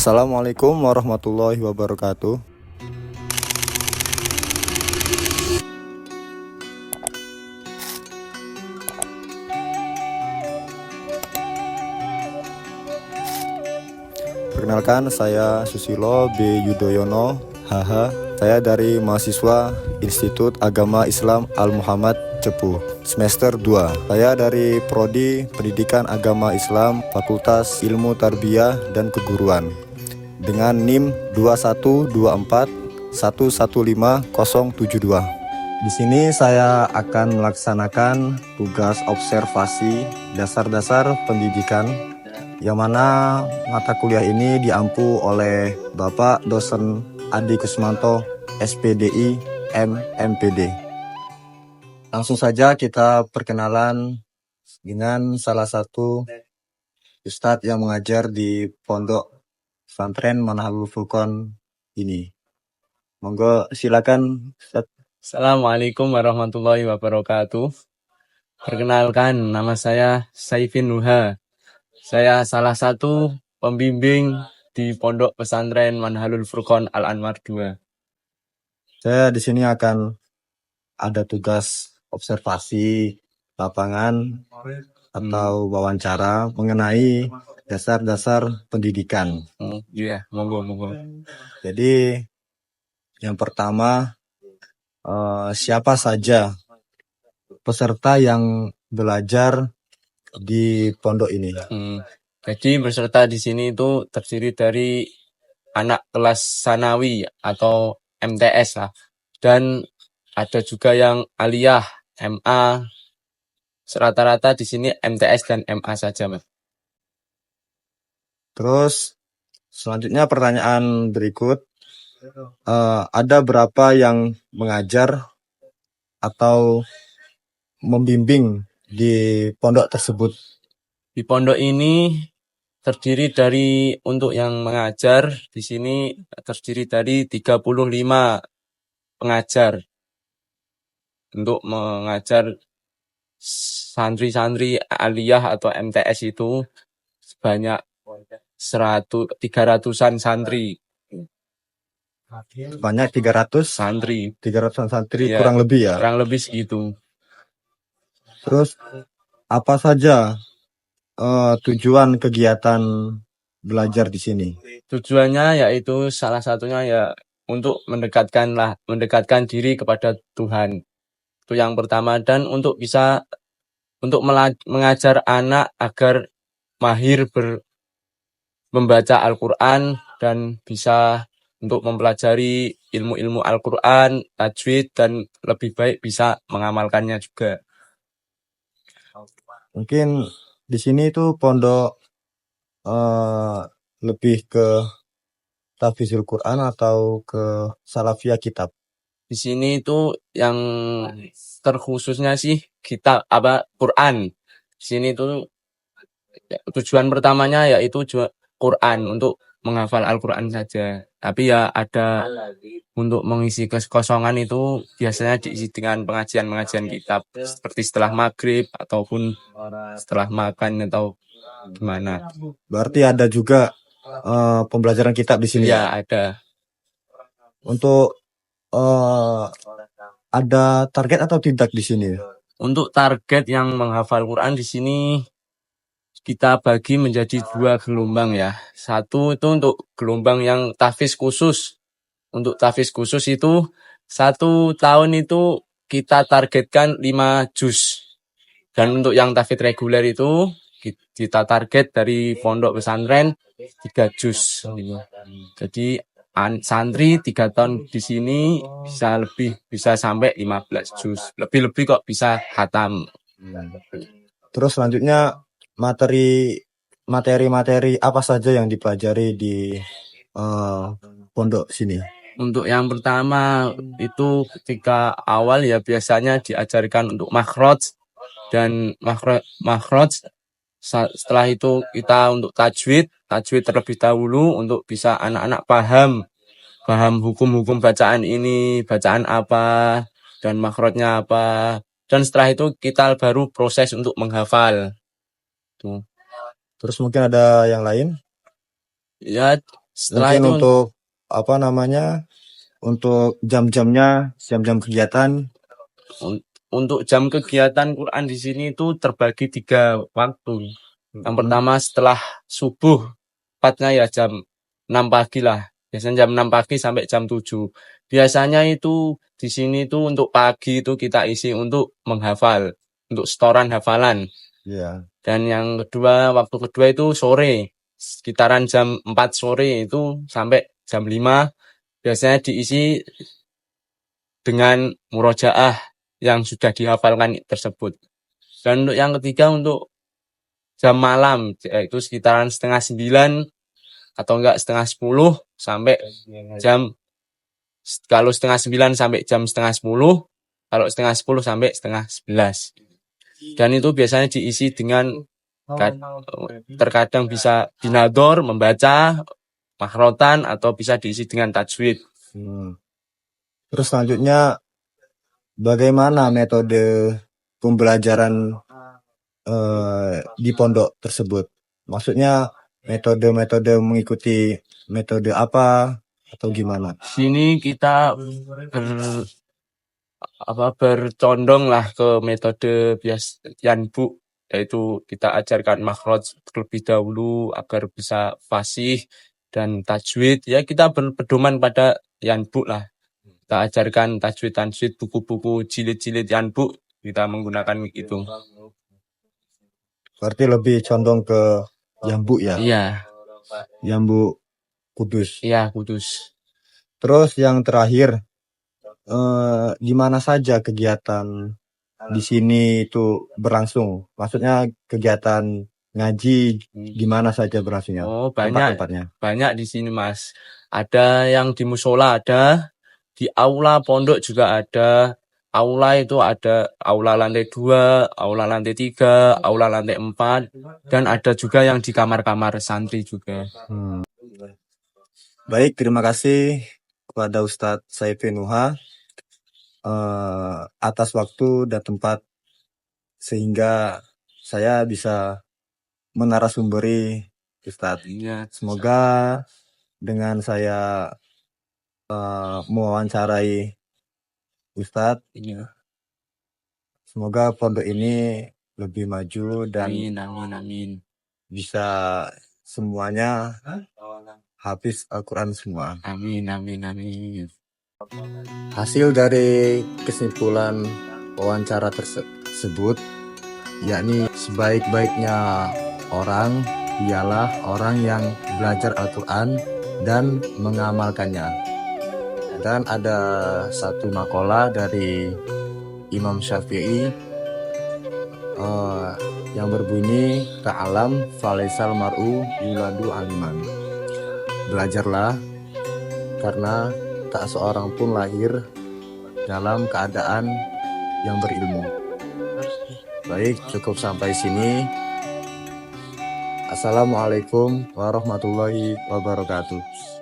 Assalamualaikum warahmatullahi wabarakatuh. Perkenalkan, saya Susilo B. Yudhoyono, HH. Saya dari mahasiswa Institut Agama Islam Al-Muhammad Cepu, semester 2. Saya dari Prodi Pendidikan Agama Islam, Fakultas Ilmu Tarbiyah dan Keguruan, dengan NIM 2124115072. Di sini saya akan melaksanakan tugas observasi dasar-dasar pendidikan, yang mana mata kuliah ini diampu oleh Bapak Dosen Adi Kusmanto, SPDI, MMPD. Langsung saja kita perkenalan dengan salah satu ustadz yang mengajar di Pondok Pesantren Manhalul Furqon ini. Monggo silakan Ustadz. Assalamualaikum warahmatullahi wabarakatuh. Perkenalkan, nama saya Saifin Nuha. Saya salah satu pembimbing di Pondok Pesantren Manhalul Furqon Al-Anwar 2. Saya di sini akan ada tugas observasi lapangan atau wawancara mengenai dasar-dasar pendidikan. Iya, monggo. Jadi yang pertama, siapa saja peserta yang belajar di pondok ini? Jadi peserta di sini itu terdiri dari anak kelas sanawi atau MTS lah. Dan ada juga yang aliyah, MA. Rata-rata di sini MTS dan MA saja, Mas. Terus selanjutnya pertanyaan berikut, ada berapa yang mengajar atau membimbing di pondok tersebut? Di pondok ini terdiri dari, untuk yang mengajar di sini terdiri dari 35 pengajar untuk mengajar santri-santri aliyah atau MTS itu sebanyak 300-an santri. Banyak 300 santri. 300-an santri, Ya, kurang lebih ya. Kurang lebih segitu. Terus apa saja tujuan kegiatan belajar di sini? Tujuannya yaitu salah satunya ya untuk mendekatkan diri kepada Tuhan. Itu yang pertama, dan untuk mengajar anak agar mahir membaca Al-Quran dan bisa untuk mempelajari ilmu-ilmu Al-Quran, tajwid, dan lebih baik bisa mengamalkannya juga. Mungkin di sini tuh pondok lebih ke tahfizul Quran atau ke salafiyah kitab? Di sini itu yang terkhususnya sih kitab Quran. Di sini itu tujuan pertamanya yaitu Quran, untuk menghafal Al-Quran saja. Tapi ya ada untuk mengisi kekosongan itu biasanya diisi dengan pengajian kitab seperti setelah maghrib ataupun setelah makan atau gimana. Berarti ada juga pembelajaran kitab di sini Ya, ya? ada. Untuk ada target atau tidak di sini? Untuk target yang menghafal Quran di sini kita bagi menjadi 2 gelombang ya. Satu itu untuk gelombang yang tahfiz khusus. Untuk tahfiz khusus itu 1 tahun itu kita targetkan 5 juz. Dan untuk yang tahfiz reguler itu kita target dari pondok pesantren 3 juz. Jadi santri 3 tahun di sini bisa sampai 15 juz. Lebih-lebih kok bisa khatam. Terus selanjutnya materi apa saja yang dipelajari di pondok sini? Untuk yang pertama itu ketika awal ya biasanya diajarkan untuk makhraj dan makhraj. Setelah itu kita untuk tajwid terlebih dahulu untuk bisa anak-anak paham hukum-hukum bacaan ini, bacaan apa dan makhrajnya apa. Dan setelah itu kita baru proses untuk menghafal. Tuh. Terus mungkin ada yang lain? Ya, Setelah Mungkin itu untuk apa namanya? Untuk jam-jam kegiatan. untuk jam kegiatan Quran di sini itu terbagi 3 waktu. Yang pertama setelah subuh, tepatnya ya jam 6 pagi lah. Biasanya jam 6 pagi sampai jam 7. Biasanya itu di sini itu untuk pagi itu kita isi untuk menghafal, untuk setoran hafalan. Ya. Dan yang kedua, waktu kedua itu sore, sekitaran jam 4 sore itu sampai jam 5. Biasanya diisi dengan murojaah yang sudah dihafalkan tersebut. Dan untuk yang ketiga untuk jam malam, yaitu sekitaran setengah 9 atau enggak setengah 10 sampai jam, kalau setengah 9 sampai jam setengah 10, kalau setengah 10 sampai setengah 11. Dan itu biasanya diisi dengan terkadang bisa binador, membaca, makhrotan, atau bisa diisi dengan tajwid. Terus selanjutnya bagaimana metode pembelajaran di pondok tersebut? Maksudnya metode mengikuti metode apa atau gimana? Di sini kita bercondong lah ke metode yanbu, yaitu kita ajarkan makhraj terlebih dahulu agar bisa fasih dan tajwid. Ya kita berpedoman pada yanbu lah. Kita ajarkan tajwid, buku-buku jilid-jilid yanbu, kita menggunakan itu. Berarti lebih condong ke Yambu ya? Iya, Yambu Kudus. iya Kudus. Terus yang terakhir, di mana saja kegiatan di sini itu berlangsung? Maksudnya kegiatan ngaji di mana saja berlangsungnya? Oh, banyak. Tempat-tempatnya. Banyak di sini, Mas. Ada yang di musola ada, di aula pondok juga ada. Aula itu ada aula lantai 2, aula lantai 3, aula lantai 4, dan ada juga yang di kamar-kamar santri juga. Baik, terima kasih kepada Ustadz Saifin Nuha atas waktu dan tempat sehingga saya bisa menarasumberi Ustadz. Iya. Semoga dengan saya mewawancarai Ustadz, Iya. semoga pondok ini lebih maju dan Amin. bisa semuanya hafiz Al-Quran semua. Amin. Hasil dari kesimpulan wawancara tersebut, yakni sebaik-baiknya orang ialah orang yang belajar Al-Quran dan mengamalkannya. Dan ada satu makalah dari Imam Syafi'i yang berbunyi, ta'alam falaisal mar'u yuladu aliman. Belajarlah karena tak seorang pun lahir dalam keadaan yang berilmu. Baik, cukup sampai sini. Assalamualaikum warahmatullahi wabarakatuh.